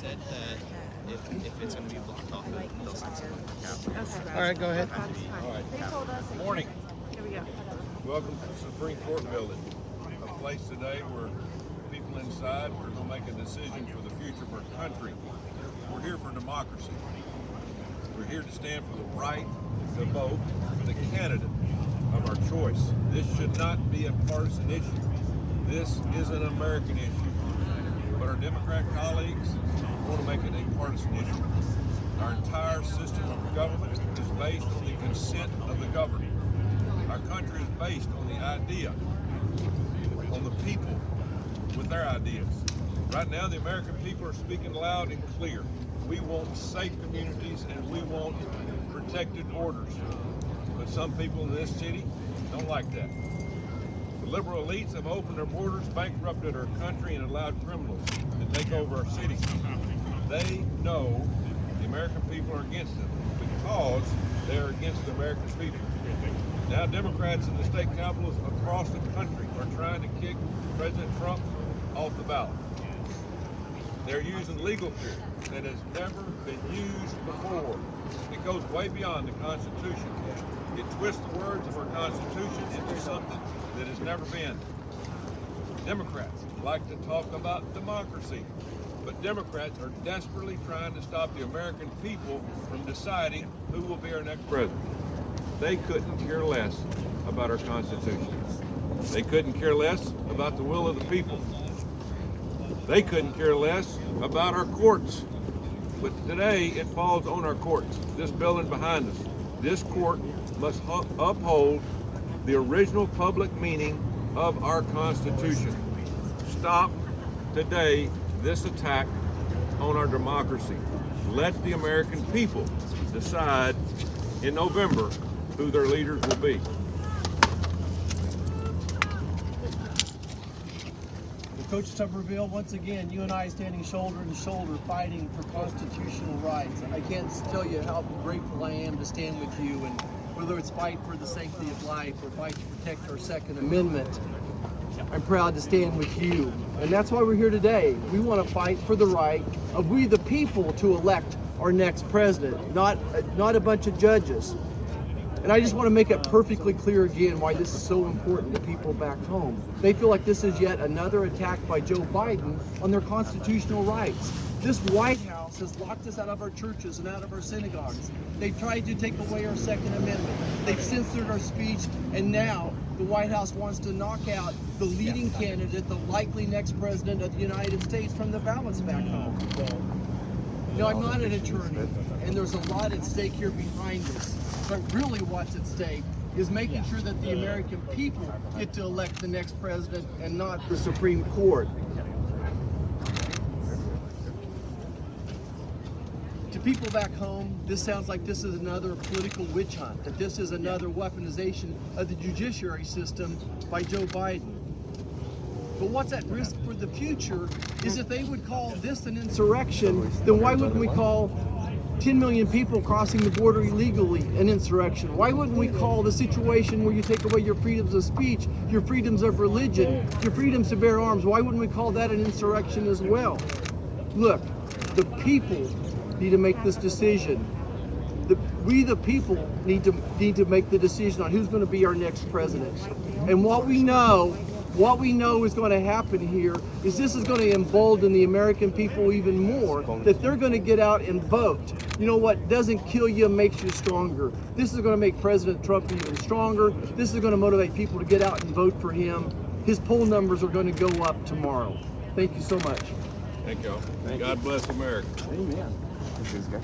said that if it's going to be blocked off, they'll send someone to the Capitol. All right, go ahead. All right. Morning. Here we go. Welcome to the Supreme Court building, a place today where people inside are going to make a decision for the future of our country. We're here for democracy. We're here to stand for the right to vote for the candidate of our choice. This should not be a partisan issue. This is an American issue. But our Democrat colleagues want to make it a partisan issue. Our entire system of government is based on the consent of the governed. Our country is based on the idea, on the people with their ideas. Right now, the American people are speaking loud and clear. We want safe communities and we want protected borders. But some people in this city don't like that. The liberal elites have opened their borders, bankrupted our country, and allowed criminals to take over our cities. They know the American people are against them because they are against the American people. Now Democrats in the state capitals across the country are trying to kick President Trump off the ballot. They're using legal theory that has never been used before. It goes way beyond the Constitution. It twists the words of our Constitution into something that has never been. Democrats like to talk about democracy, but Democrats are desperately trying to stop the American people from deciding who will be our next president. They couldn't care less about our Constitution. They couldn't care less about the will of the people. They couldn't care less about our courts. But today it falls on our courts. This building behind us, this court must uphold the original public meaning of our Constitution. Stop today this attack on our democracy. Let the American people decide in November who their leaders will be. Coach Tuberville, once again, you and I standing shoulder to shoulder fighting for constitutional rights. I can't tell you how grateful I am to stand with you, and whether it's fight for the sanctity of life or fight to protect our Second Amendment, I'm proud to stand with you. And that's why we're here today. We want to fight for the right of we the people to elect our next president, not a bunch of judges. And I just want to make it perfectly clear again why this is so important to people back home. They feel like this is yet another attack by Joe Biden on their constitutional rights. This White House has locked us out of our churches and out of our synagogues. They've tried to take away our Second Amendment. They've censored our speech, and now the White House wants to knock out the leading candidate, the likely next president of the United States, from the ballots back home. Now, I'm not an attorney, and there's a lot at stake here behind this. But really what's at stake is making sure that the American people get to elect the next president and not the Supreme Court. To people back home, this sounds like this is another political witch hunt, that this is another weaponization of the judiciary system by Joe Biden. But what's at risk for the future is if they would call this an insurrection, then why wouldn't we call 10 million people crossing the border illegally an insurrection? Why wouldn't we call the situation where you take away your freedoms of speech, your freedoms of religion, your freedoms to bear arms, why wouldn't we call that an insurrection as well? Look, the people need to make this decision. We the people need to make the decision on who's going to be our next president. And what we know is going to happen here is this is going to embolden the American people even more, that they're going to get out and vote. You know what doesn't kill you makes you stronger. This is going to make President Trump even stronger. This is going to motivate people to get out and vote for him. His poll numbers are going to go up tomorrow. Thank you so much. Thank y'all. God bless America. Amen. Thanks, guys.